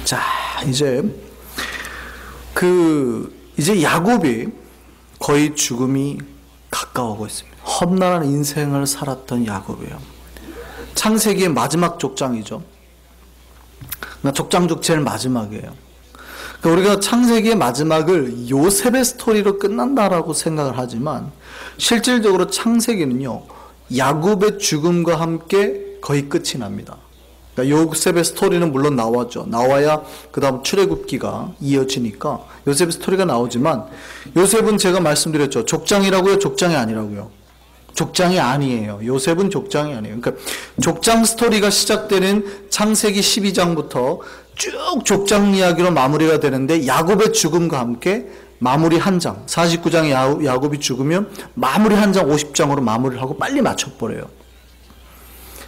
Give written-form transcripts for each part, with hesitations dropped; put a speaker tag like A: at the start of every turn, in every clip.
A: 자, 이제 야곱이 거의 죽음이 가까워오고 있습니다. 험난한 인생을 살았던 야곱이에요. 창세기의 마지막 족장이죠. 족장 중 제일 마지막이에요. 그러니까 우리가 창세기의 마지막을 요셉의 스토리로 끝난다라고 생각을 하지만 실질적으로 창세기는요, 야곱의 죽음과 함께 거의 끝이 납니다. 그러니까 요셉의 스토리는 물론 나왔죠. 나와야 그 다음 출애굽기가 이어지니까 요셉의 스토리가 나오지만, 요셉은 제가 말씀드렸죠. 족장이라고요? 족장이 아니라고요? 족장이 아니에요. 요셉은 족장이 아니에요. 그러니까 족장 스토리가 시작되는 창세기 12장부터 쭉 족장 이야기로 마무리가 되는데, 야곱의 죽음과 함께 마무리 한 장, 49장에 야곱이 죽으면 마무리 한 장 50장으로 마무리를 하고 빨리 맞춰버려요.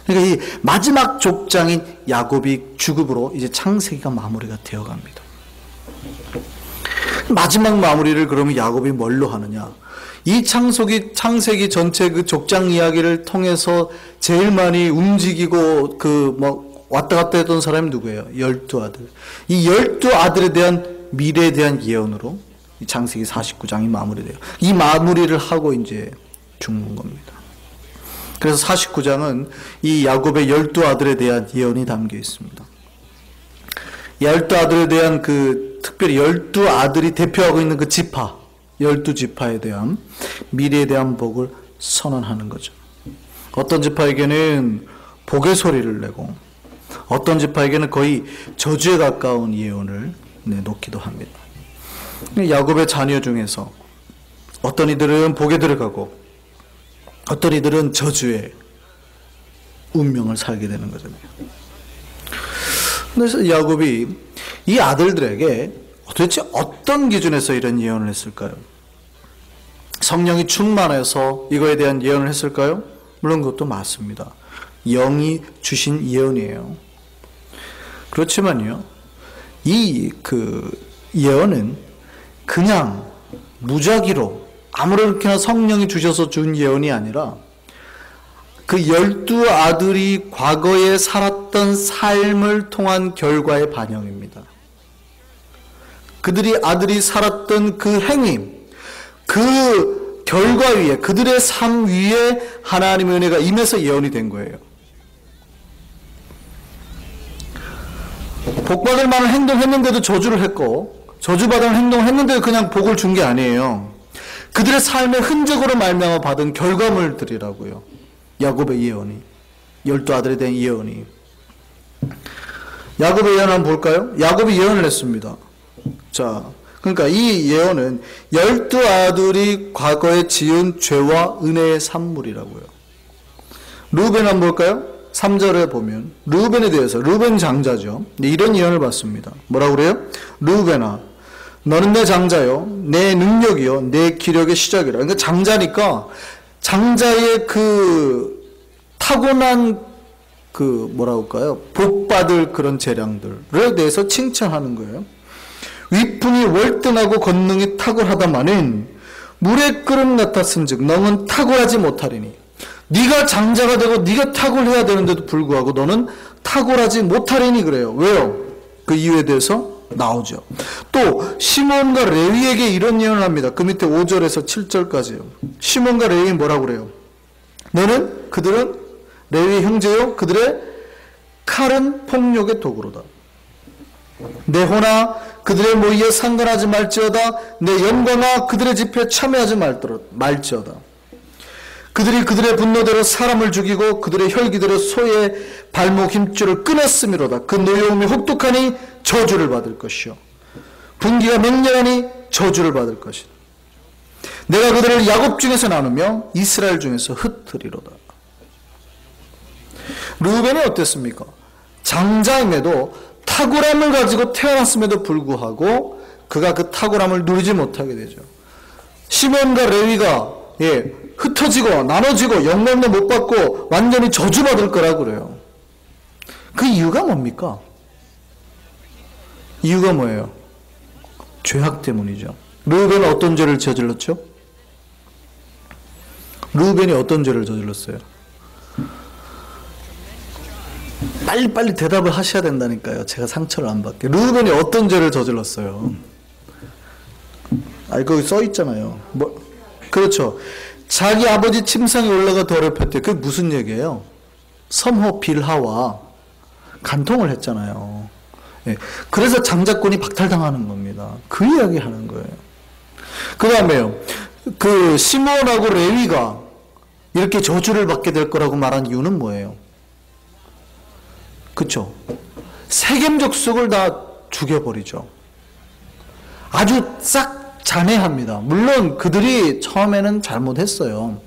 A: 그러니까 이 마지막 족장인 야곱이 죽음으로 이제 창세기가 마무리가 되어갑니다. 마지막 마무리를 그러면 야곱이 뭘로 하느냐? 이 창세기 전체 그 족장 이야기를 통해서 제일 많이 움직이고 왔다 갔다 했던 사람이 누구예요? 12아들. 이 12아들에 대한 미래에 대한 예언으로 이 창세기 49장이 마무리돼요. 이 마무리를 하고 이제 죽는 겁니다. 그래서 49장은 이 야곱의 12아들에 대한 예언이 담겨 있습니다. 12아들에 대한 특별히 12아들이 대표하고 있는 그 지파, 12지파에 대한 미래에 대한 복을 선언하는 거죠. 어떤 지파에게는 복의 소리를 내고, 어떤 지파에게는 거의 저주에 가까운 예언을 놓기도 합니다. 야곱의 자녀 중에서 어떤 이들은 복에 들어가고 어떤 이들은 저주의 운명을 살게 되는 거잖아요. 그래서 야곱이 이 아들들에게 도대체 어떤 기준에서 이런 예언을 했을까요? 성령이 충만해서 이거에 대한 예언을 했을까요? 물론 그것도 맞습니다. 영이 주신 예언이에요. 그렇지만요, 이 예언은 그냥 무작위로 아무렇게나 성령이 주셔서 준 예언이 아니라 그 12아들이 과거에 살았던 삶을 통한 결과의 반영입니다. 아들이 살았던 그 행위, 그 결과 위에, 그들의 삶 위에 하나님의 은혜가 임해서 예언이 된 거예요. 복받을 만한 행동을 했는데도 저주를 했고, 저주받을 행동을 했는데도 그냥 복을 준 게 아니에요. 그들의 삶의 흔적으로 말미암아 받은 결과물들이라고요. 야곱의 예언이, 12아들에 대한 예언이. 야곱의 예언 한번 볼까요? 야곱이 예언을 했습니다. 자, 그러니까 이 예언은 12아들이 과거에 지은 죄와 은혜의 산물이라고요. 르우벤 한번 볼까요? 3절에 보면 르우벤에 대해서, 르우벤 장자죠. 이런 예언을 받습니다. 뭐라고 그래요? 르우벤아, 너는 내 장자요, 내 능력이요, 내 기력의 시작이라. 그러니까 장자니까 장자의 타고난 뭐라고 할까요? 복받을 그런 재량들에 대해서 칭찬하는 거예요. 위풍이 월등하고 권능이 탁월하다마는 물의 끓음 같았은즉 너는 탁월하지 못하리니. 네가 장자가 되고 네가 탁월해야 되는데도 불구하고 너는 탁월하지 못하리니 그래요. 왜요? 그 이유에 대해서 나오죠. 또 시몬과 레위에게 이런 예언을 합니다. 그 밑에 5절에서 7절까지요. 시몬과 레위 뭐라고 그래요? 그들은 레위의 형제요, 그들의 칼은 폭력의 도구로다. 내 호나 그들의 모의에 상관하지 말지어다. 내 영광아 그들의 집회에 참여하지 말지어다. 그들이 그들의 분노대로 사람을 죽이고 그들의 혈기대로 소의 발목 힘줄을 끊었음이로다. 그 노여움이 혹독하니 저주를 받을 것이요, 분기가 맹렬하니 저주를 받을 것이다. 내가 그들을 야곱 중에서 나누며 이스라엘 중에서 흩으리로다. 르우벤이 어땠습니까? 장자임에도 탁월함을 가지고 태어났음에도 불구하고 그가 그 탁월함을 누리지 못하게 되죠. 시몬과 레위가 흩어지고 나눠지고 영광도 못 받고 완전히 저주받을 거라고 그래요. 그 이유가 뭡니까? 이유가 뭐예요? 죄악 때문이죠. 르우벤은 어떤 죄를 저질렀죠? 르우벤이 어떤 죄를 저질렀어요? 빨리빨리 대답을 하셔야 된다니까요. 제가 상처를 안 받게. 르우벤이 어떤 죄를 저질렀어요? 거기 써 있잖아요. 그렇죠. 자기 아버지 침상에 올라가 더럽혔대. 그게 무슨 얘기예요? 섬호 빌하와 간통을 했잖아요. 예. 그래서 장자권이 박탈당하는 겁니다. 그 이야기 하는 거예요. 그 다음에요. 그 시므온하고 레위가 이렇게 저주를 받게 될 거라고 말한 이유는 뭐예요? 그쵸? 세겜 족속을 다 죽여버리죠. 아주 싹 잔해합니다. 물론 그들이 처음에는 잘못했어요.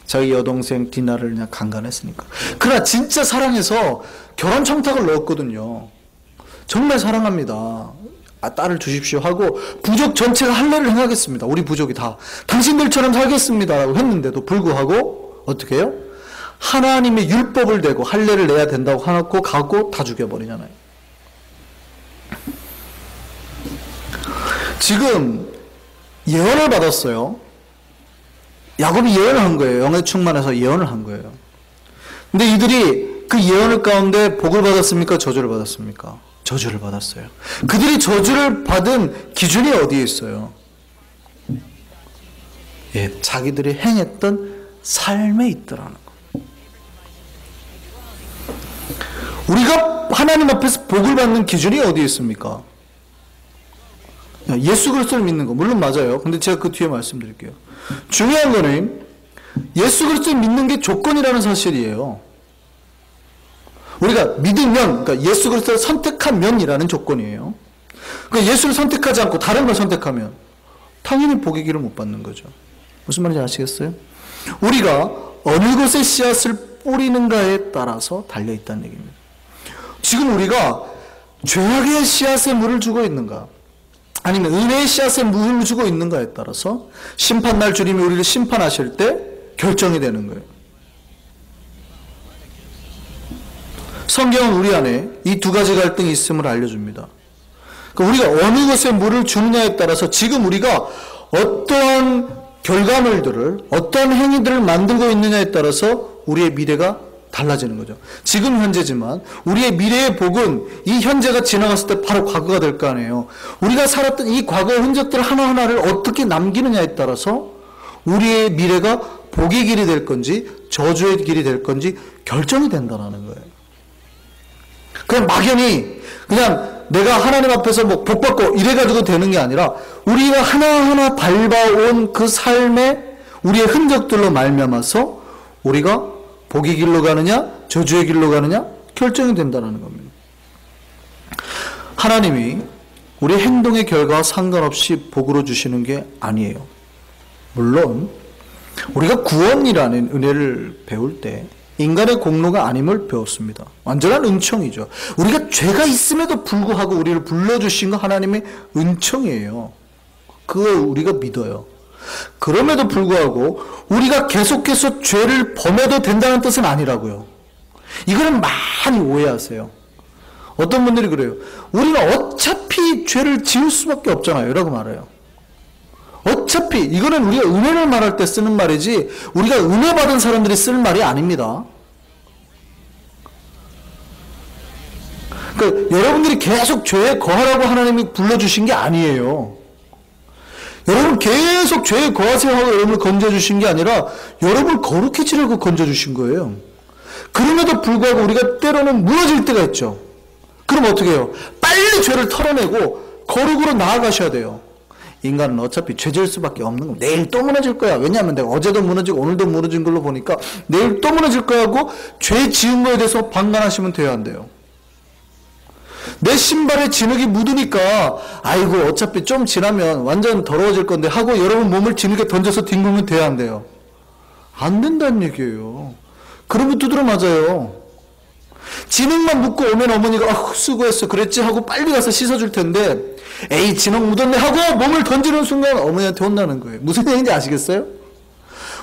A: 자기 여동생 디나를 그냥 강간했으니까. 그러나 진짜 사랑해서 결혼 청탁을 넣었거든요. 정말 사랑합니다. 딸을 주십시오 하고 부족 전체가 할례를 행하겠습니다. 우리 부족이 다 당신들처럼 살겠습니다 라고 했는데도 불구하고 어떻게 해요? 하나님의 율법을 대고 할례를 내야 된다고 하고 가고 다 죽여버리잖아요. 지금 예언을 받았어요. 야곱이 예언을 한 거예요. 영에 충만해서 예언을 한 거예요. 근데 이들이 그 예언을 가운데 복을 받았습니까? 저주를 받았습니까? 저주를 받았어요. 그들이 저주를 받은 기준이 어디에 있어요? 예, 자기들이 행했던 삶에 있더라는 거. 우리가 하나님 앞에서 복을 받는 기준이 어디에 있습니까? 예수 그리스도를 믿는 거 물론 맞아요. 근데 제가 그 뒤에 말씀드릴게요. 중요한 거는 예수 그리스도를 믿는 게 조건이라는 사실이에요. 우리가 믿으면, 그러니까 예수 그리스도를 선택하면이라는 조건이에요. 그러니까 예수를 선택하지 않고 다른 걸 선택하면 당연히 복의 길을 못 받는 거죠. 무슨 말인지 아시겠어요? 우리가 어느 곳에 씨앗을 뿌리는가에 따라서 달려있다는 얘기입니다. 지금 우리가 죄악의 씨앗에 물을 주고 있는가 아니면 은혜의 씨앗에 물을 주고 있는가에 따라서 심판날 주님이 우리를 심판하실 때 결정이 되는 거예요. 성경은 우리 안에 이 두 가지 갈등이 있음을 알려줍니다. 그러니까 우리가 어느 것에 물을 주느냐에 따라서 지금 우리가 어떠한 결과물들을 어떠한 행위들을 만들고 있느냐에 따라서 우리의 미래가 달라지는 거죠. 지금 현재지만 우리의 미래의 복은 이 현재가 지나갔을 때 바로 과거가 될 거 아니에요. 우리가 살았던 이 과거의 흔적들 하나하나를 어떻게 남기느냐에 따라서 우리의 미래가 복의 길이 될 건지 저주의 길이 될 건지 결정이 된다는 거예요. 그냥 막연히 그냥 내가 하나님 앞에서 뭐 복 받고 이래가지고 되는 게 아니라 우리가 하나하나 밟아온 그 삶의 우리의 흔적들로 말미암아서 우리가 복의 길로 가느냐 저주의 길로 가느냐 결정이 된다는 겁니다. 하나님이 우리 행동의 결과와 상관없이 복으로 주시는 게 아니에요. 물론 우리가 구원이라는 은혜를 배울 때 인간의 공로가 아님을 배웠습니다. 완전한 은총이죠. 우리가 죄가 있음에도 불구하고 우리를 불러주신 거 하나님의 은총이에요. 그걸 우리가 믿어요. 그럼에도 불구하고 우리가 계속해서 죄를 범해도 된다는 뜻은 아니라고요. 이거는 많이 오해하세요. 어떤 분들이 그래요. 우리는 어차피 죄를 지을 수밖에 없잖아요 라고 말해요. 어차피 이거는 우리가 은혜를 말할 때 쓰는 말이지 우리가 은혜 받은 사람들이 쓰는 말이 아닙니다. 그러니까 여러분들이 계속 죄에 거하라고 하나님이 불러주신 게 아니에요. 여러분 계속 죄에 거하세요 하고 여러분을 건져주신 게 아니라 여러분을 거룩해지려고 건져주신 거예요. 그럼에도 불구하고 우리가 때로는 무너질 때가 있죠. 그럼 어떻게 해요? 빨리 죄를 털어내고 거룩으로 나아가셔야 돼요. 인간은 어차피 죄 지을 수밖에 없는 거야. 내일 또 무너질 거야. 왜냐하면 내가 어제도 무너지고 오늘도 무너진 걸로 보니까 내일 또 무너질 거야 하고 죄 지은 거에 대해서 방관하시면 돼야 한대요. 내 신발에 진흙이 묻으니까 아이고 어차피 좀 지나면 완전 더러워질 건데 하고 여러분 몸을 진흙에 던져서 뒹굴면 돼야 한대요. 안 된다는 얘기예요. 그러면 두드러 맞아요. 진흙만 묻고 오면 어머니가 수고했어 그랬지 하고 빨리 가서 씻어줄 텐데 에이 진흙 묻었네 하고 몸을 던지는 순간 어머니한테 혼나는 거예요. 무슨 얘기인지 아시겠어요?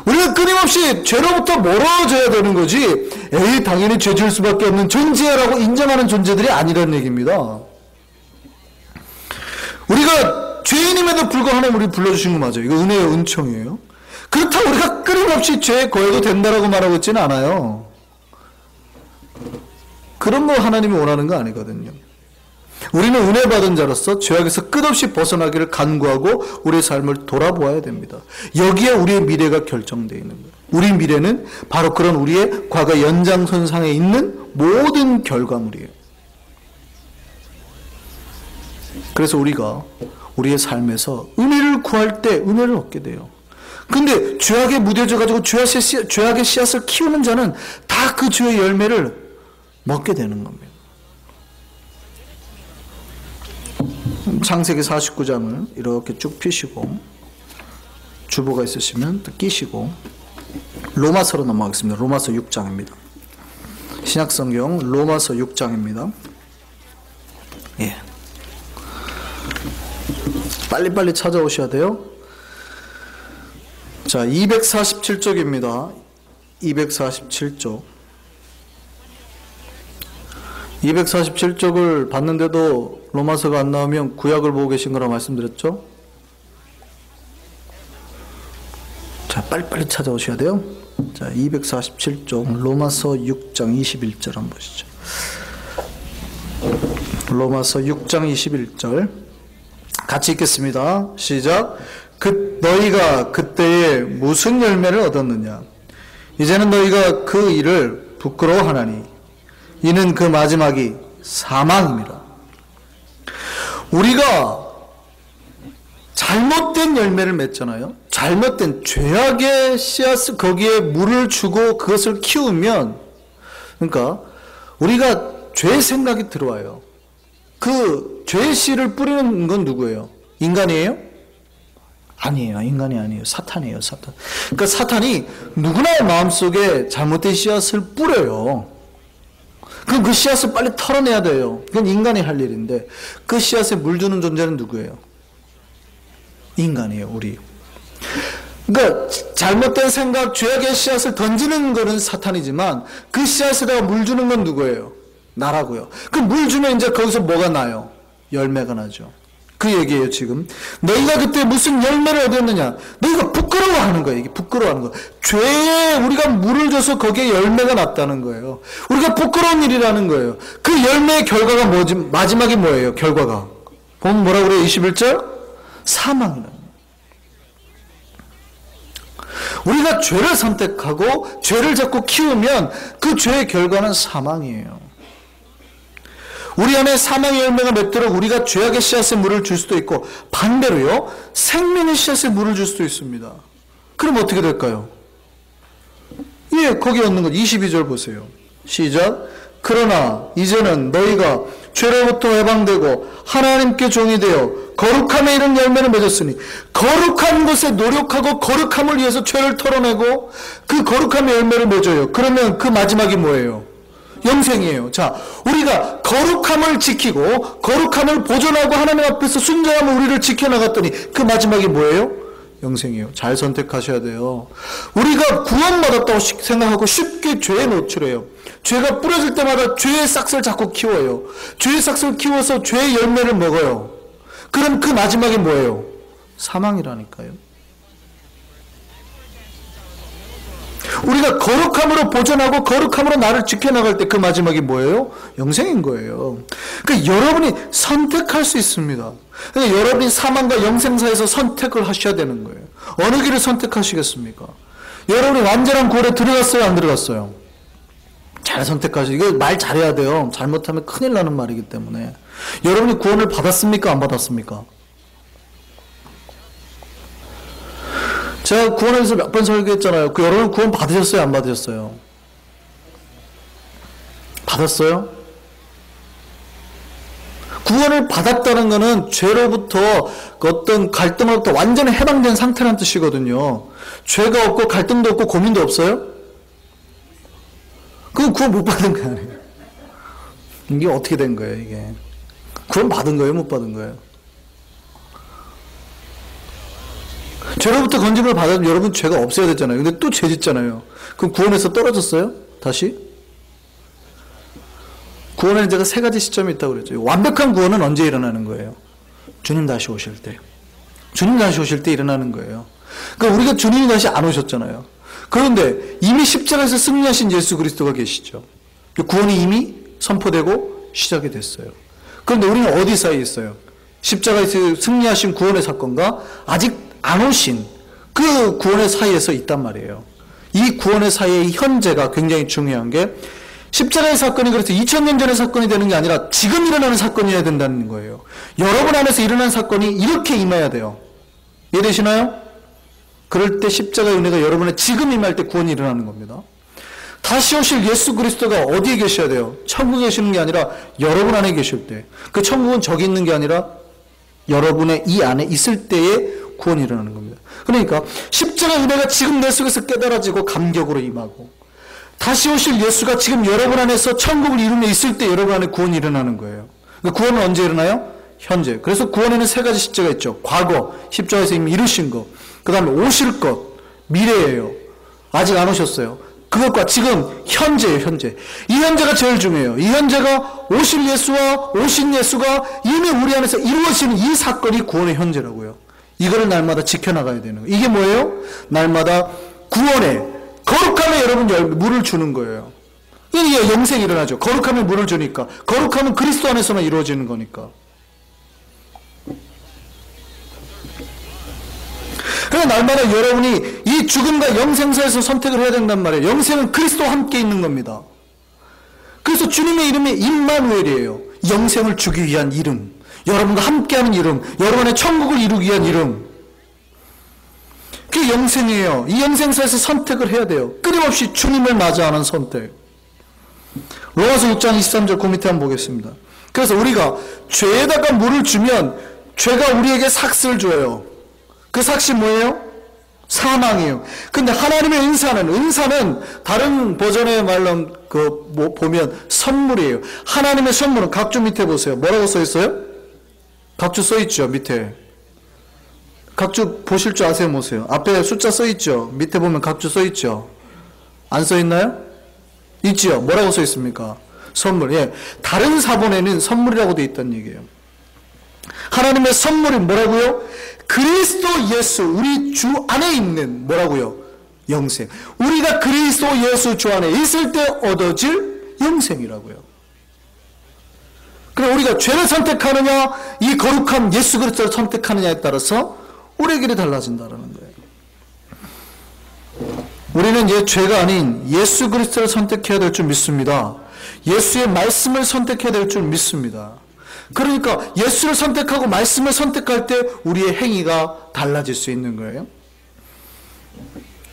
A: 우리가 끊임없이 죄로부터 멀어져야 되는 거지 에이 당연히 죄 지을 수밖에 없는 존재라고 인정하는 존재들이 아니라는 얘기입니다. 우리가 죄인임에도 불구하고 하나님 우리 불러주신 거 맞아요. 이거 은혜의 은총이에요. 그렇다고 우리가 끊임없이 죄에 거해도 된다라고 말하고 있지는 않아요. 그런 거 하나님이 원하는 거 아니거든요. 우리는 은혜 받은 자로서 죄악에서 끝없이 벗어나기를 간구하고 우리의 삶을 돌아보아야 됩니다. 여기에 우리의 미래가 결정되어 있는 거예요. 우리 미래는 바로 그런 우리의 과거 연장선상에 있는 모든 결과물이에요. 그래서 우리가 우리의 삶에서 은혜를 구할 때 은혜를 얻게 돼요. 근데 죄악에 무뎌져 가지고 죄악의 씨앗을 키우는 자는 다 그 죄의 열매를 먹게 되는 겁니다. 창세기 49장을 이렇게 쭉 펴시고 주보가 있으시면 또 끼시고 로마서로 넘어가겠습니다. 로마서 6장입니다. 신약성경 로마서 6장입니다. 예. 빨리빨리 찾아오셔야 돼요. 자, 247쪽입니다. 247쪽. 247쪽을 봤는데도 로마서가 안 나오면 구약을 보고 계신 거라 말씀드렸죠? 자, 빨리빨리 찾아오셔야 돼요. 자, 247쪽 로마서 6장 21절 한번 보시죠. 로마서 6장 21절 같이 읽겠습니다. 시작. 너희가 그때에 무슨 열매를 얻었느냐? 이제는 너희가 그 일을 부끄러워하나니 이는 그 마지막이 사망입니다. 우리가 잘못된 열매를 맺잖아요. 잘못된 죄악의 씨앗을 거기에 물을 주고 그것을 키우면, 그러니까 우리가 죄의 생각이 들어와요. 그 죄의 씨를 뿌리는 건 누구예요? 인간이에요? 아니에요. 인간이 아니에요. 사탄이에요. 사탄. 그러니까 사탄이 누구나의 마음속에 잘못된 씨앗을 뿌려요. 그럼 그 씨앗을 빨리 털어내야 돼요. 그건 인간이 할 일인데 그 씨앗에 물 주는 존재는 누구예요? 인간이에요. 우리. 그러니까 잘못된 생각, 죄악의 씨앗을 던지는 거는 사탄이지만 그 씨앗에다가 물 주는 건 누구예요? 나라고요. 그럼 물 주면 이제 거기서 뭐가 나요? 열매가 나죠. 그 얘기예요, 지금. 너희가 그때 무슨 열매를 얻었느냐? 너희가 부끄러워하는 거예요. 이게 부끄러워하는 거. 죄에 우리가 물을 줘서 거기에 열매가 났다는 거예요. 우리가 부끄러운 일이라는 거예요. 그 열매의 결과가 뭐지? 마지막이 뭐예요? 결과가. 보면 뭐라 그래요? 21절? 사망이라는 거예요. 우리가 죄를 선택하고 죄를 자꾸 키우면 그 죄의 결과는 사망이에요. 우리 안에 사망의 열매가 맺도록 우리가 죄악의 씨앗에 물을 줄 수도 있고 반대로요. 생명의 씨앗에 물을 줄 수도 있습니다. 그럼 어떻게 될까요? 예, 거기 얻는 것 22절 보세요. 시작. 그러나 이제는 너희가 죄로부터 해방되고 하나님께 종이 되어 거룩함에 이른 열매를 맺었으니 거룩한 것에 노력하고 거룩함을 위해서 죄를 털어내고 그 거룩함의 열매를 맺어요. 그러면 그 마지막이 뭐예요? 영생이에요. 자, 우리가 거룩함을 지키고 거룩함을 보존하고 하나님 앞에서 순전함을 우리를 지켜나갔더니 그 마지막이 뭐예요? 영생이에요. 잘 선택하셔야 돼요. 우리가 구원받았다고 생각하고 쉽게 죄에 노출해요. 죄가 뿌려질 때마다 죄의 싹을 자꾸 키워요. 죄의 싹을 키워서 죄의 열매를 먹어요. 그럼 그 마지막이 뭐예요? 사망이라니까요. 우리가 거룩함으로 보존하고 거룩함으로 나를 지켜나갈 때 그 마지막이 뭐예요? 영생인 거예요. 그러니까 여러분이 선택할 수 있습니다. 그러니까 여러분이 사망과 영생 사이에서 선택을 하셔야 되는 거예요. 어느 길을 선택하시겠습니까? 여러분이 완전한 구원에 들어갔어요? 안 들어갔어요? 잘 선택하시죠. 이거 말 잘해야 돼요. 잘못하면 큰일 나는 말이기 때문에. 여러분이 구원을 받았습니까? 안 받았습니까? 제가 구원에 대해서 몇 번 설교했잖아요. 그 여러분 구원 받으셨어요? 안 받으셨어요? 받았어요? 구원을 받았다는 것은 죄로부터 어떤 갈등으로부터 완전히 해방된 상태라는 뜻이거든요. 죄가 없고 갈등도 없고 고민도 없어요? 그건 구원 못 받은 거 아니에요. 이게 어떻게 된 거예요, 이게? 구원 받은 거예요, 못 받은 거예요? 죄로부터 건짐을 받아도 여러분 죄가 없어야 됐잖아요. 근데 또 죄 짓잖아요. 그럼 구원에서 떨어졌어요? 다시? 구원에는 제가 세 가지 시점이 있다고 그랬죠. 완벽한 구원은 언제 일어나는 거예요? 주님 다시 오실 때. 주님 다시 오실 때 일어나는 거예요. 그러니까 우리가 주님이 다시 안 오셨잖아요. 그런데 이미 십자가에서 승리하신 예수 그리스도가 계시죠. 구원이 이미 선포되고 시작이 됐어요. 그런데 우리는 어디 사이에 있어요? 십자가에서 승리하신 구원의 사건과 아직 안 오신 그 구원의 사이에서 있단 말이에요. 이 구원의 사이의 현재가 굉장히 중요한 게 십자가의 사건이 그래서 2000년 전의 사건이 되는 게 아니라 지금 일어나는 사건이어야 된다는 거예요. 여러분 안에서 일어난 사건이 이렇게 임해야 돼요. 이해되시나요? 그럴 때 십자가의 은혜가 여러분의 지금 임할 때 구원이 일어나는 겁니다. 다시 오실 예수 그리스도가 어디에 계셔야 돼요? 천국에 계시는 게 아니라 여러분 안에 계실 때. 그 천국은 저기 있는 게 아니라 여러분의 이 안에 있을 때에 구원이 일어나는 겁니다. 그러니까 십자가의 은혜가 지금 내 속에서 깨달아지고 감격으로 임하고 다시 오실 예수가 지금 여러분 안에서 천국을 이루며 있을 때 여러분 안에 구원이 일어나는 거예요. 구원은 언제 일어나요? 현재. 그래서 구원에는 세 가지 십자가 있죠. 과거, 십자가에서 이미 이루신 것. 그 다음에 오실 것, 미래예요. 아직 안 오셨어요. 그것과 지금 현재예요. 현재. 이 현재가 제일 중요해요. 이 현재가 오실 예수와 오신 예수가 이미 우리 안에서 이루어지는 이 사건이 구원의 현재라고요. 이거를 날마다 지켜나가야 되는 거예요. 이게 뭐예요? 날마다 구원의 거룩함에 여러분 물을 주는 거예요. 이게 영생이 일어나죠. 거룩함에 물을 주니까. 거룩함은 그리스도 안에서만 이루어지는 거니까. 그래서 날마다 여러분이 이 죽음과 영생사에서 선택을 해야 된단 말이에요. 영생은 그리스도와 함께 있는 겁니다. 그래서 주님의 이름이 임마누엘이에요. 영생을 주기 위한 이름, 여러분과 함께하는 이름, 여러분의 천국을 이루기 위한 이름. 그게 영생이에요. 이 영생사에서 선택을 해야 돼요. 끊임없이 주님을 맞이하는 선택. 로마서 6장 23절 그 밑에 한번 보겠습니다. 그래서 우리가 죄에다가 물을 주면 죄가 우리에게 삭스를 줘요. 그 삭시 뭐예요? 사망이에요. 근데 하나님의 은사는 다른 버전의 말로 보면 선물이에요. 하나님의 선물은 각주 밑에 보세요. 뭐라고 써 있어요? 각주 써 있죠, 밑에. 각주 보실 줄 아세요, 보세요. 앞에 숫자 써 있죠. 밑에 보면 각주 써 있죠. 안 써 있나요? 있지요. 뭐라고 써 있습니까? 선물. 예. 다른 사본에는 선물이라고 되어 있다는 얘기예요. 하나님의 선물이 뭐라고요? 그리스도 예수, 우리 주 안에 있는 뭐라고요? 영생. 우리가 그리스도 예수 주 안에 있을 때 얻어질 영생이라고요. 그럼 우리가 죄를 선택하느냐, 이 거룩한 예수 그리스도를 선택하느냐에 따라서 우리의 길이 달라진다는 거예요. 우리는 이제 죄가 아닌 예수 그리스도를 선택해야 될 줄 믿습니다. 예수의 말씀을 선택해야 될 줄 믿습니다. 그러니까 예수를 선택하고 말씀을 선택할 때 우리의 행위가 달라질 수 있는 거예요.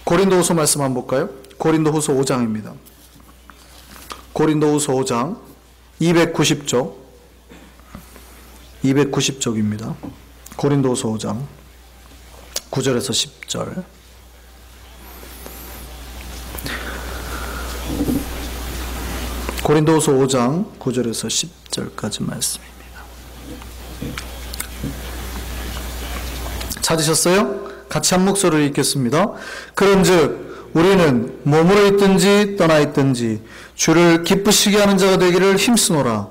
A: 고린도후서 말씀 한번 볼까요? 고린도후서 5장입니다. 고린도후서 5장 290쪽 290쪽입니다. 고린도후서 5장 9절에서 10절. 고린도후서 5장 9절에서 10절까지 말씀입니다. 찾으셨어요? 같이 한 목소리를 읽겠습니다. 그런즉 우리는 몸으로 있든지 떠나 있든지 주를 기쁘시게 하는 자가 되기를 힘쓰노라.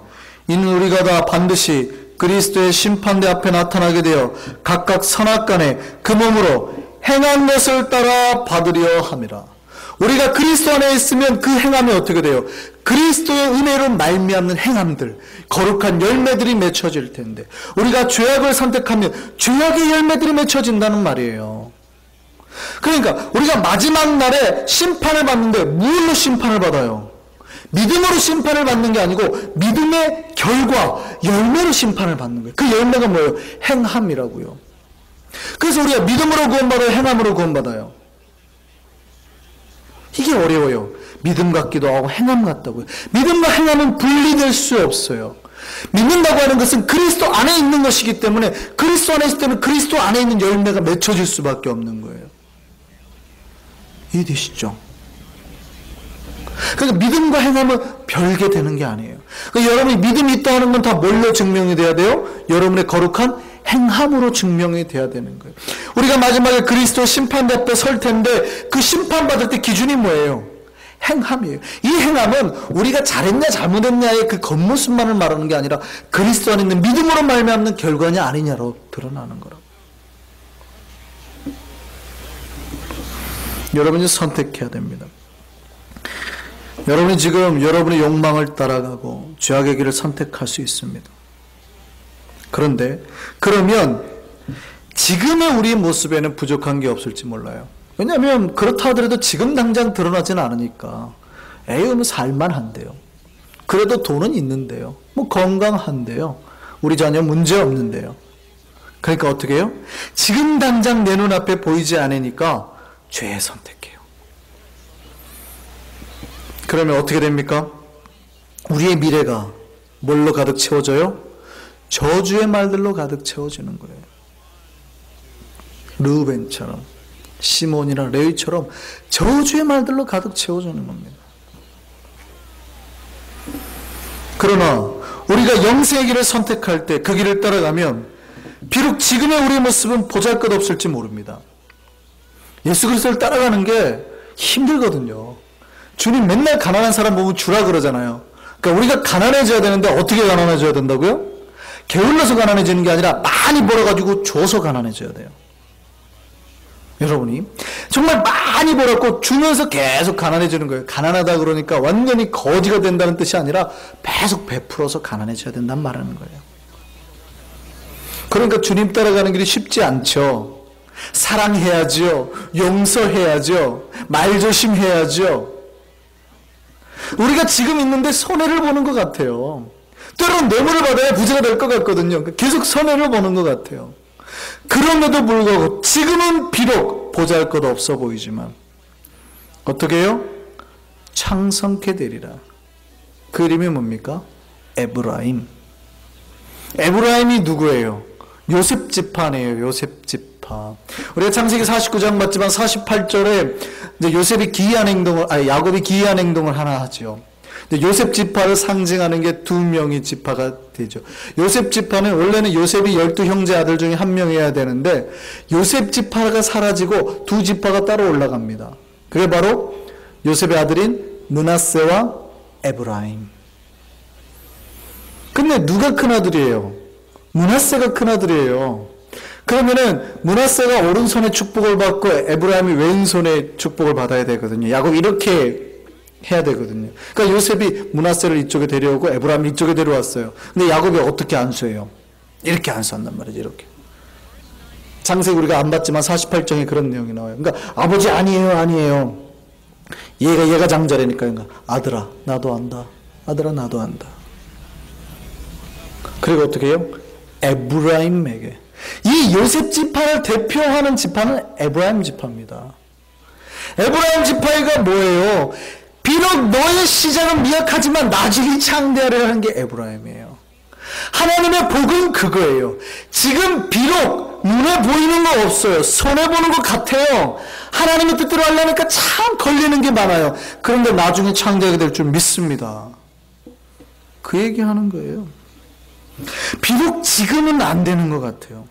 A: 이는 우리가 다 반드시 그리스도의 심판대 앞에 나타나게 되어 각각 선악간에 그 몸으로 행한 것을 따라 받으려 함이라. 우리가 그리스도 안에 있으면 그 행함이 어떻게 돼요? 그리스도의 은혜로 말미암는 행함들, 거룩한 열매들이 맺혀질 텐데 우리가 죄악을 선택하면 죄악의 열매들이 맺혀진다는 말이에요. 그러니까 우리가 마지막 날에 심판을 받는데 무엇로 심판을 받아요? 믿음으로 심판을 받는 게 아니고 믿음의 결과, 열매로 심판을 받는 거예요. 그 열매가 뭐예요? 행함이라고요. 그래서 우리가 믿음으로 구원받아요? 행함으로 구원받아요? 이게 어려워요. 믿음 같기도 하고 행함 같다고요. 믿음과 행함은 분리될 수 없어요. 믿는다고 하는 것은 그리스도 안에 있는 것이기 때문에 그리스도 안에 있을 때는 그리스도 안에 있는 열매가 맺혀질 수밖에 없는 거예요. 이해되시죠? 그러니까 믿음과 행함은 별개 되는 게 아니에요. 그러니까 여러분이 믿음이 있다는 건 다 뭘로 증명이 돼야 돼요? 여러분의 거룩한 행함으로 증명이 돼야 되는 거예요. 우리가 마지막에 그리스도 심판대 앞에 설 텐데 그 심판받을 때 기준이 뭐예요? 행함이에요. 이 행함은 우리가 잘했냐 잘못했냐의 그 겉모습만을 말하는 게 아니라 그리스도 안에 있는 믿음으로 말미암는 결과냐 아니냐로 드러나는 거라고. 여러분이 선택해야 됩니다. 여러분이 지금 여러분의 욕망을 따라가고 죄악의 길을 선택할 수 있습니다. 그런데 그러면 지금의 우리 모습에는 부족한 게 없을지 몰라요. 왜냐하면 그렇다 하더라도 지금 당장 드러나지는 않으니까 에이, 살만한데요. 그래도 돈은 있는데요. 뭐 건강한데요. 우리 자녀 문제 없는데요. 그러니까 어떻게 해요? 지금 당장 내 눈앞에 보이지 않으니까 죄 선택해요. 그러면 어떻게 됩니까? 우리의 미래가 뭘로 가득 채워져요? 저주의 말들로 가득 채워지는 거예요. 르우벤처럼, 시몬이나 레위처럼 저주의 말들로 가득 채워지는 겁니다. 그러나 우리가 영생의 길을 선택할 때 그 길을 따라가면 비록 지금의 우리의 모습은 보잘것없을지 모릅니다. 예수 그리스도를 따라가는 게 힘들거든요. 주님 맨날 가난한 사람 보면 주라 그러잖아요. 그러니까 우리가 가난해져야 되는데 어떻게 가난해져야 된다고요? 게을러서 가난해지는 게 아니라 많이 벌어가지고 줘서 가난해져야 돼요. 여러분이 정말 많이 벌었고 주면서 계속 가난해지는 거예요. 가난하다 그러니까 완전히 거지가 된다는 뜻이 아니라 계속 베풀어서 가난해져야 된다는 말하는 거예요. 그러니까 주님 따라가는 길이 쉽지 않죠. 사랑해야죠. 용서해야죠. 말조심해야죠. 우리가 지금 있는데 손해를 보는 것 같아요. 때로는 뇌물을 받아야 부자가 될 것 같거든요. 계속 손해를 보는 것 같아요. 그럼에도 불구하고 지금은 비록 보잘것없어 보이지만 어떻게 해요? 창성케 되리라. 그 이름이 뭡니까? 에브라임. 에브라임이 누구예요? 요셉 지파네요. 요셉 지파. 우리가 창세기 49장 봤지만 48절에 이제 요셉이 기이한 행동을, 야곱이 기이한 행동을 하나 하죠. 요셉 지파를 상징하는 게 두 명의 지파가 되죠. 요셉 지파는 원래는 요셉이 12형제 아들 중에 한 명이어야 되는데 요셉 지파가 사라지고 두 지파가 따로 올라갑니다. 그게 바로 요셉의 아들인 므낫세와 에브라임. 근데 누가 큰아들이에요? 므낫세가 큰아들이에요. 그러면은 므낫세가 오른손에 축복을 받고 에브라임이 왼손에 축복을 받아야 되거든요. 야곱이 이렇게 해야 되거든요. 그러니까 요셉이 므낫세를 이쪽에 데려오고 에브라임을 이쪽에 데려왔어요. 근데 야곱이 어떻게 안수해요? 이렇게 안수한단 말이죠. 이렇게. 창세기 우리가 안 봤지만 48장에 그런 내용이 나와요. 그러니까 아버지 아니에요. 얘가 장자라니까. 그러니까 아들아 나도 안다. 아들아 나도 안다. 그리고 어떻게 해요? 에브라임에게. 이 요셉 지파를 대표하는 지파는 에브라임 지파입니다. 에브라임 지파가 뭐예요? 비록 너의 시작은 미약하지만 나중에 창대하리라 하는 게 에브라임이에요. 하나님의 복은 그거예요. 지금 비록 눈에 보이는 거 없어요. 손해보는 것 같아요. 하나님의 뜻대로 하려니까 참 걸리는 게 많아요. 그런데 나중에 창대하게 될 줄 믿습니다. 그 얘기하는 거예요. 비록 지금은 안 되는 것 같아요.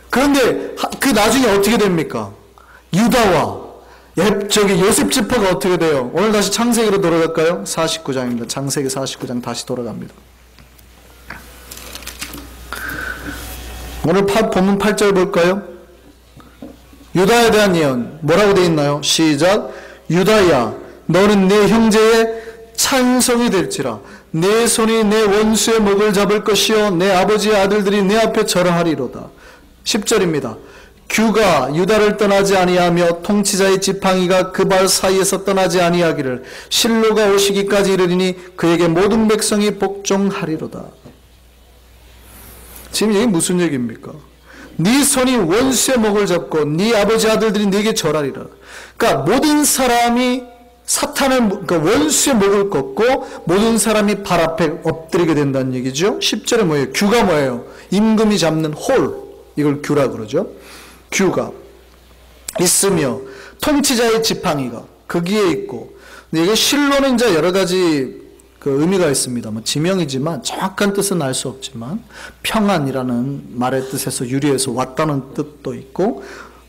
A: 그런데 그 나중에 어떻게 됩니까? 유다와 요셉 지파가 어떻게 돼요? 오늘 다시 창세기로 돌아갈까요? 49장입니다. 창세기 49장 다시 돌아갑니다. 오늘 본문 8절 볼까요? 유다에 대한 예언 뭐라고 되어 있나요? 시작. 유다야 너는 내 형제의 찬송이 될지라 내 손이 내 원수의 목을 잡을 것이요 내 아버지의 아들들이 내 앞에 절하리로다. 10절입니다. 규가 유다를 떠나지 아니하며 통치자의 지팡이가 그 발 사이에서 떠나지 아니하기를 실로가 오시기까지 이르리니 그에게 모든 백성이 복종하리로다. 지금 이게 무슨 얘기입니까? 네 손이 원수의 목을 잡고 네 아버지 아들들이 네게 절하리라. 그러니까 모든 사람이 그러니까 원수의 목을 꺾고 모든 사람이 발 앞에 엎드리게 된다는 얘기죠. 10절에 뭐예요? 규가 뭐예요? 임금이 잡는 홀, 이걸 규라 그러죠. 규가 있으며 통치자의 지팡이가 거기에 있고, 근데 이게 실로는 이제 여러 가지 그 의미가 있습니다. 뭐 지명이지만 정확한 뜻은 알 수 없지만 평안이라는 말의 뜻에서 유래해서 왔다는 뜻도 있고,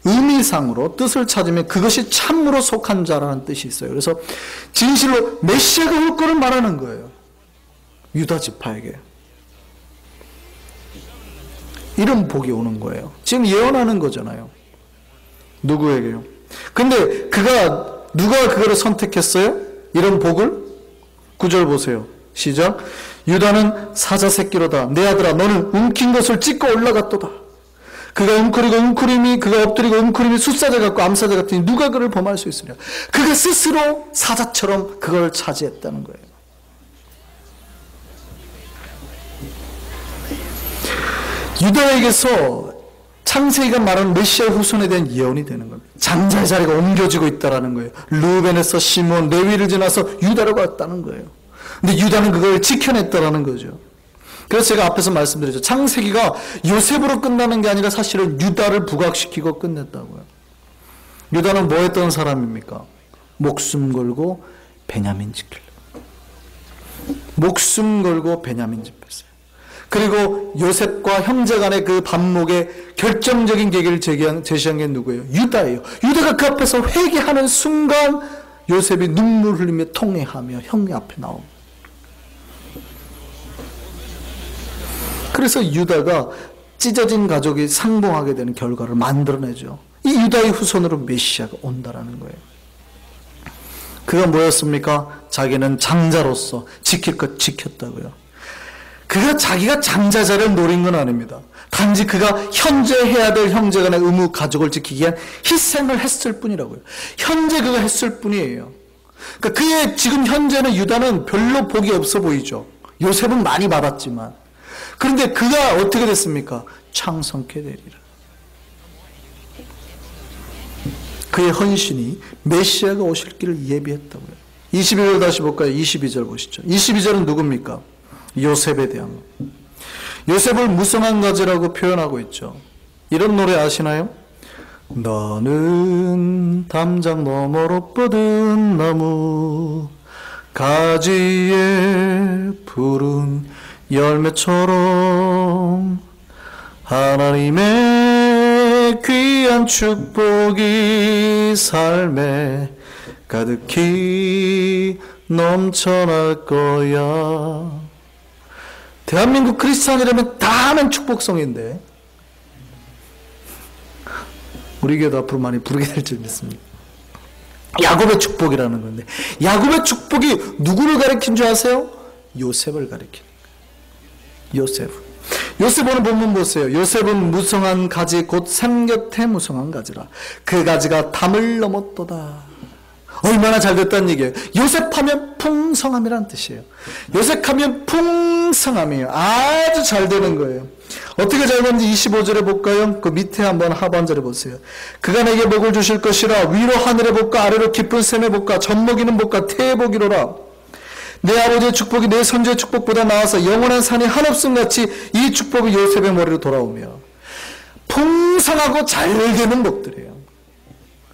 A: 의미상으로 뜻을 찾으면 그것이 참으로 속한 자라는 뜻이 있어요. 그래서 진실로 메시아가 올 거를 말하는 거예요. 유다 지파에게 이런 복이 오는 거예요. 지금 예언하는 거잖아요. 누구에게요? 근데 누가 그거를 선택했어요? 이런 복을 9절 보세요. 시작. 유다는 사자 새끼로다. 내 아들아 너는 움킨 것을 찢고 올라갔도다. 그가 웅크리고 웅크림이 그가 엎드리고 웅크림이 숫사자 같고 암사자 같으니 누가 그를 범할 수 있으랴. 그가 스스로 사자처럼 그걸 차지했다는 거예요. 유다에게서 창세기가 말하는 메시아 후손에 대한 예언이 되는 겁니다. 장자의 자리가 옮겨지고 있다는 거예요. 르우벤에서 시몬, 레위를 지나서 유다로 갔다는 거예요. 근데 유다는 그걸 지켜냈다는 거죠. 그래서 제가 앞에서 말씀드렸죠. 창세기가 요셉으로 끝나는 게 아니라 사실은 유다를 부각시키고 끝냈다고요. 유다는 뭐 했던 사람입니까? 목숨 걸고 베냐민 지키려고. 목숨 걸고 베냐민 집했어요. 그리고 요셉과 형제 간의 그 반목의 결정적인 계기를 제시한 게 누구예요? 유다예요. 유다가 그 앞에서 회개하는 순간 요셉이 눈물 흘리며 통회하며 형 앞에 나옵니다. 그래서 유다가 찢어진 가족이 상봉하게 되는 결과를 만들어내죠. 이 유다의 후손으로 메시아가 온다라는 거예요. 그가 뭐였습니까? 자기는 장자로서 지킬 것 지켰다고요. 그가 자기가 장자자를 노린 건 아닙니다. 단지 그가 현재 해야 될 형제 간의 의무 가족을 지키기 위한 희생을 했을 뿐이라고요. 현재 그가 했을 뿐이에요. 그러니까 그의 지금 현재는 유다는 별로 복이 없어 보이죠. 요셉은 많이 받았지만. 그런데 그가 어떻게 됐습니까? 창성케 되리라. 그의 헌신이 메시아가 오실 길을 예비했다고요. 22절 다시 볼까요? 22절 보시죠. 22절은 누굽니까? 요셉에 대한 것. 요셉을 무성한 가지라고 표현하고 있죠. 이런 노래 아시나요? 너는 담장 너머로 뻗은 나무 가지에 푸른 열매처럼 하나님의 귀한 축복이 삶에 가득히 넘쳐날 거야. 대한민국 크리스찬이라면 다 아는 축복성인데 우리 교회도 앞으로 많이 부르게 될 줄 믿습니다. 야곱의 축복이라는 건데 야곱의 축복이 누구를 가리킨 줄 아세요? 요셉을 가리킨 요셉. 요셉 오늘 본문 보세요. 요셉은 무성한 가지 곧 샘 곁에 무성한 가지라. 그 가지가 담을 넘었도다. 얼마나 잘 됐다는 얘기예요. 요셉하면 풍성함이라는 뜻이에요. 요셉하면 풍성함이에요. 아주 잘 되는 거예요. 어떻게 잘 되는지 25절에 볼까요? 그 밑에 한번 하반절에 보세요. 그가 내게 복을 주실 것이라. 위로 하늘의 복과 아래로 깊은 샘의 복과 젖먹이는 복과 태의 복이로라. 내 아버지의 축복이 내 선조의 축복보다 나아서 영원한 산이 한없음같이 이 축복이 요셉의 머리로 돌아오며 풍성하고 잘 되는 복들이에요.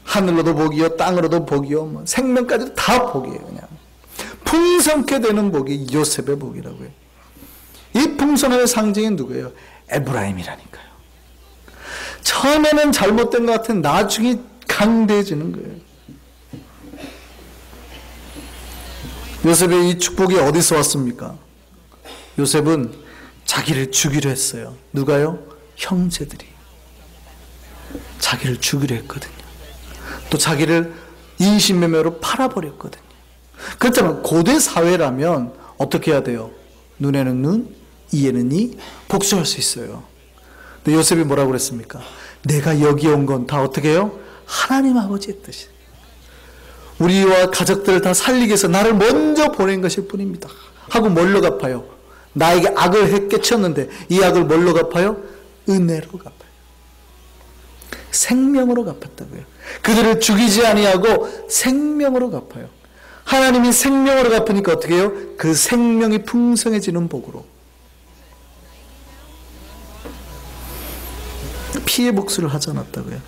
A: 하늘로도 복이요 땅으로도 복이요 뭐 생명까지도 다 복이에요. 그냥 풍성케 되는 복이 요셉의 복이라고요. 이 풍성함의 상징이 누구예요? 에브라임이라니까요. 처음에는 잘못된 것 같은 나중에 강대해지는 거예요. 요셉의 이 축복이 어디서 왔습니까? 요셉은 자기를 죽이려 했어요. 누가요? 형제들이 자기를 죽이려 했거든요. 또 자기를 인신매매로 팔아버렸거든요. 그렇다면 고대 사회라면 어떻게 해야 돼요? 눈에는 눈, 이에는 이, 복수할 수 있어요. 근데 요셉이 뭐라고 그랬습니까? 내가 여기 온 건 다 어떻게 해요? 하나님 아버지의 뜻이. 우리와 가족들을 다 살리기 위해서 나를 먼저 보낸 것일 뿐입니다. 하고 뭘로 갚아요? 나에게 악을 깨쳤는데 이 악을 뭘로 갚아요? 은혜로 갚아요. 생명으로 갚았다고요. 그들을 죽이지 아니하고 생명으로 갚아요. 하나님이 생명으로 갚으니까 어떻게 해요? 그 생명이 풍성해지는 복으로. 피해 복수를 하지 않았다고요.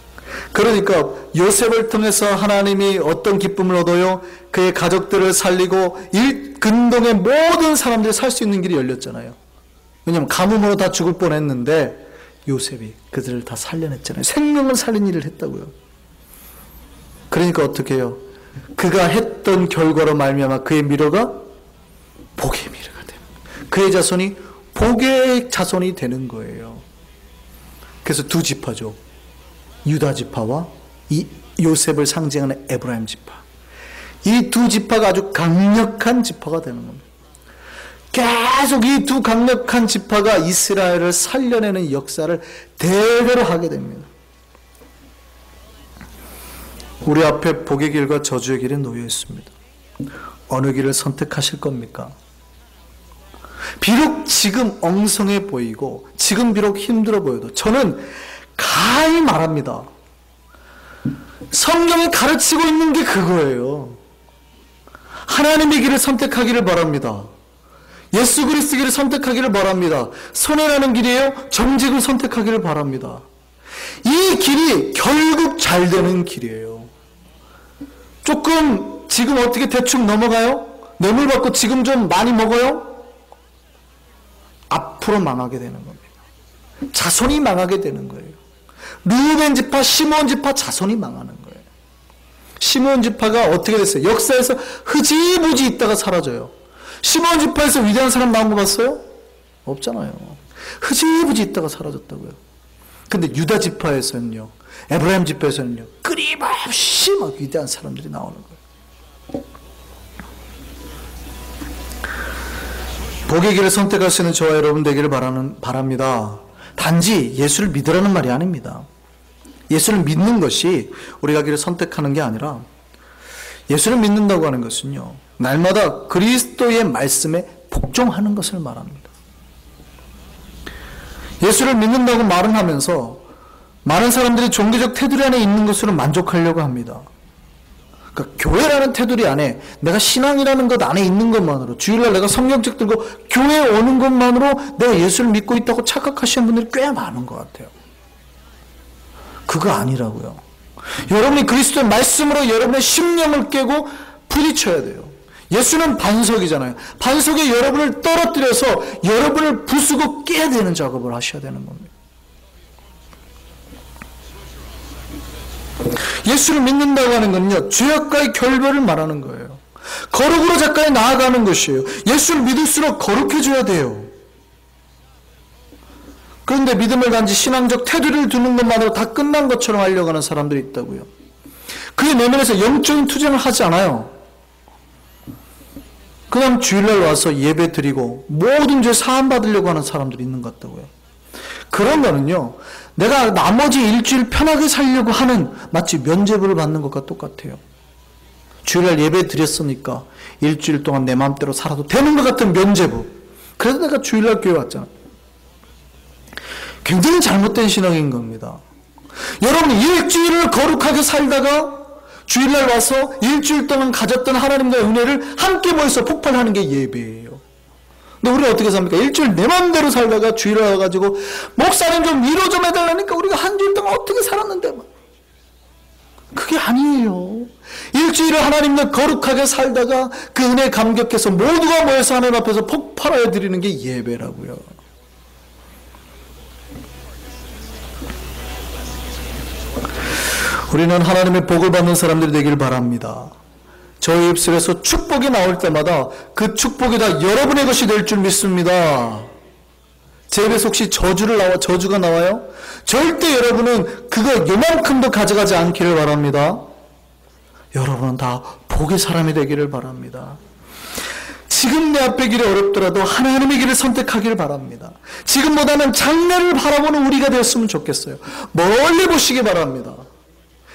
A: 그러니까 요셉을 통해서 하나님이 어떤 기쁨을 얻어요? 그의 가족들을 살리고 근동의 모든 사람들이 살 수 있는 길이 열렸잖아요. 왜냐하면 가뭄으로 다 죽을 뻔했는데 요셉이 그들을 다 살려냈잖아요. 생명을 살린 일을 했다고요. 그러니까 어떻게 해요? 그가 했던 결과로 말미암아 그의 미래가 복의 미래가 됩니다. 그의 자손이 복의 자손이 되는 거예요. 그래서 두 지파죠. 유다 지파와 이 요셉을 상징하는 에브라임 지파. 이 두 지파가 아주 강력한 지파가 되는 겁니다. 계속 이 두 강력한 지파가 이스라엘을 살려내는 역사를 대대로 하게 됩니다. 우리 앞에 복의 길과 저주의 길이 놓여 있습니다. 어느 길을 선택하실 겁니까? 비록 지금 엉성해 보이고 지금 비록 힘들어 보여도 저는 가히 말합니다. 성경이 가르치고 있는 게 그거예요. 하나님의 길을 선택하기를 바랍니다. 예수 그리스도 길을 선택하기를 바랍니다. 선행하는 길이에요. 정직을 선택하기를 바랍니다. 이 길이 결국 잘 되는 길이에요. 조금 지금 어떻게 대충 넘어가요? 뇌물 받고 지금 좀 많이 먹어요? 앞으로 망하게 되는 겁니다. 자손이 망하게 되는 거예요. 르우벤 지파, 시므온 지파 자손이 망하는 거예요. 시므온 지파가 어떻게 됐어요? 역사에서 흐지부지 있다가 사라져요. 시므온 지파에서 위대한 사람 나온 거 봤어요? 없잖아요. 흐지부지 있다가 사라졌다고요. 근데 유다 지파에서는요, 에브라임 지파에서는요, 끊임없이 막 위대한 사람들이 나오는 거예요. 복의 길을 선택할 수 있는 저와 여러분 되기를 바랍니다. 단지 예수를 믿으라는 말이 아닙니다. 예수를 믿는 것이 우리가 길을 선택하는 게 아니라, 예수를 믿는다고 하는 것은요, 날마다 그리스도의 말씀에 복종하는 것을 말합니다. 예수를 믿는다고 말은 하면서 많은 사람들이 종교적 테두리 안에 있는 것으로 만족하려고 합니다. 그러니까 교회라는 테두리 안에 내가 신앙이라는 것 안에 있는 것만으로, 주일날 내가 성경책 들고 교회에 오는 것만으로 내가 예수를 믿고 있다고 착각하시는 분들이 꽤 많은 것 같아요. 그거 아니라고요. 여러분이 그리스도의 말씀으로 여러분의 심령을 깨고 부딪혀야 돼요. 예수는 반석이잖아요. 반석에 여러분을 떨어뜨려서 여러분을 부수고 깨야 되는 작업을 하셔야 되는 겁니다. 예수를 믿는다고 하는 건요, 죄악과의 결별을 말하는 거예요. 거룩으로 가까이 나아가는 것이에요. 예수를 믿을수록 거룩해져야 돼요. 그런데 믿음을 단지 신앙적 테두리를 두는 것만으로 다 끝난 것처럼 하려고 하는 사람들이 있다고요. 그의 내면에서 영적인 투쟁을 하지 않아요. 그냥 주일날 와서 예배 드리고 모든 죄 사함 받으려고 하는 사람들이 있는 것 같다고요. 그런 거는요, 내가 나머지 일주일 편하게 살려고 하는 마치 면죄부를 받는 것과 똑같아요. 주일날 예배 드렸으니까 일주일 동안 내 마음대로 살아도 되는 것 같은 면죄부. 그래서 내가 주일날 교회 왔잖아. 굉장히 잘못된 신앙인 겁니다. 여러분이 일주일을 거룩하게 살다가 주일날 와서 일주일 동안 가졌던 하나님과의 은혜를 함께 모여서 폭발하는 게 예배예요. 근데 우리가 어떻게 삽니까? 일주일 내 마음대로 살다가 주일날 와가지고 목사님 좀 위로 좀 해달라니까 우리가 한 주일 동안 어떻게 살았는데 막. 그게 아니에요. 일주일을 하나님과 거룩하게 살다가 그 은혜에 감격해서 모두가 모여서 하나님 앞에서 폭발하여 드리는 게 예배라고요. 우리는 하나님의 복을 받는 사람들이 되길 바랍니다. 저희 입술에서 축복이 나올 때마다 그 축복이 다 여러분의 것이 될 줄 믿습니다. 제 입에서 혹시 저주가 나와요? 절대 여러분은 그거 요만큼도 가져가지 않기를 바랍니다. 여러분은 다 복의 사람이 되기를 바랍니다. 지금 내 앞의 길이 어렵더라도 하나님의 길을 선택하기를 바랍니다. 지금보다는 장래를 바라보는 우리가 되었으면 좋겠어요. 멀리 보시기 바랍니다.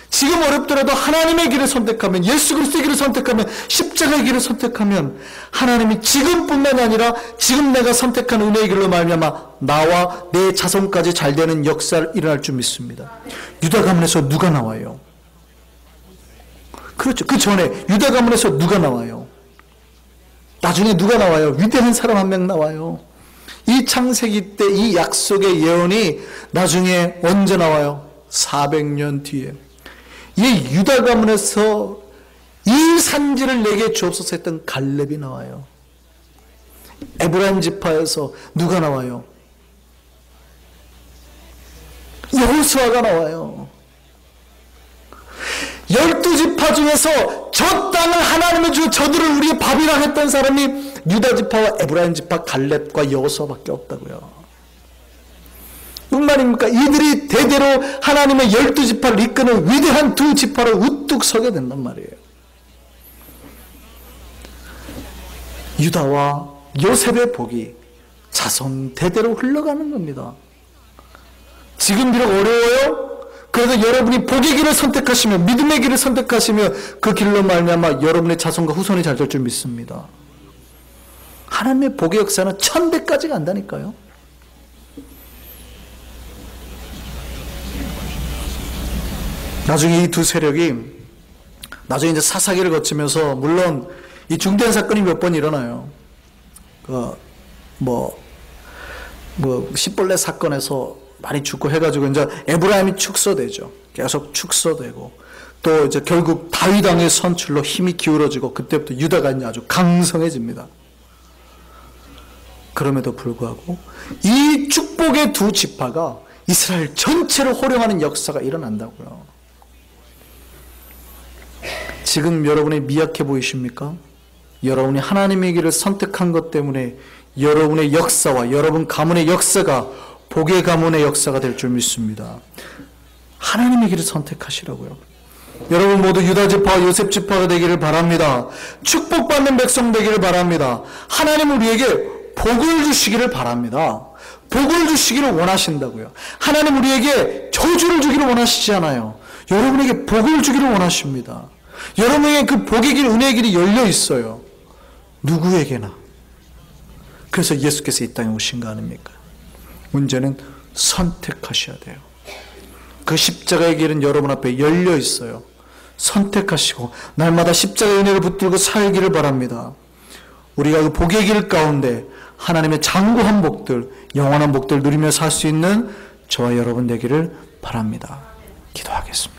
A: 지금 어렵더라도 하나님의 길을 선택하면, 예수 그리스도의 길을 선택하면, 십자가의 길을 선택하면 하나님이 지금뿐만 아니라 지금 내가 선택한 은혜의 길로 말미암아 나와 내 자손까지 잘 되는 역사를 일어날 줄 믿습니다. 유다 가문에서 누가 나와요? 그렇죠. 그 전에 유다 가문에서 누가 나와요? 나중에 누가 나와요? 위대한 사람 한 명 나와요. 이 창세기 때 이 약속의 예언이 나중에 언제 나와요? 400년 뒤에. 이 유다 가문에서 이 산지를 내게 주옵소서 했던 갈렙이 나와요. 에브라임 지파에서 누가 나와요? 여호수아가 나와요. 12지파 중에서 저 땅을 하나님의 주 저들을 우리의 밥이라 했던 사람이 유다 지파와 에브라임 지파 갈렙과 여호수아밖에 없다고요. 무슨 말입니까? 이들이 대대로 하나님의 12지파를 이끄는 위대한 두 지파로 우뚝 서게 된단 말이에요. 유다와 요셉의 복이 자손 대대로 흘러가는 겁니다. 지금 비록 어려워요. 그래도 여러분이 복의 길을 선택하시며 믿음의 길을 선택하시며 그 길로 말미암아 여러분의 자손과 후손이 잘 될 줄 믿습니다. 하나님의 복의 역사는 1000배까지 간다니까요. 나중에 이 두 세력이 나중에 이제 사사기를 거치면서 물론 이 중대한 사건이 몇 번 일어나요. 십벌레 사건에서 많이 죽고 해가지고 이제 에브라임이 축소되죠. 계속 축소되고 또 이제 결국 다윗 왕의 선출로 힘이 기울어지고 그때부터 유다가 이제 아주 강성해집니다. 그럼에도 불구하고 이 축복의 두 지파가 이스라엘 전체를 호령하는 역사가 일어난다고요. 지금 여러분이 미약해 보이십니까? 여러분이 하나님의 길을 선택한 것 때문에 여러분의 역사와 여러분 가문의 역사가 복의 가문의 역사가 될 줄 믿습니다. 하나님의 길을 선택하시라고요. 여러분 모두 유다 지파와 요셉 지파가 되기를 바랍니다. 축복받는 백성 되기를 바랍니다. 하나님은 우리에게 복을 주시기를 바랍니다. 복을 주시기를 원하신다고요. 하나님 우리에게 저주를 주기를 원하시지 않아요. 여러분에게 복을 주기를 원하십니다. 여러분에게 그 복의 길, 은혜의 길이 열려 있어요. 누구에게나. 그래서 예수께서 이 땅에 오신 거 아닙니까? 문제는 선택하셔야 돼요. 그 십자가의 길은 여러분 앞에 열려 있어요. 선택하시고 날마다 십자가의 은혜를 붙들고 살기를 바랍니다. 우리가 그 복의 길 가운데 하나님의 장구한 복들, 영원한 복들 누리며 살 수 있는 저와 여러분 되기를 바랍니다. 기도하겠습니다.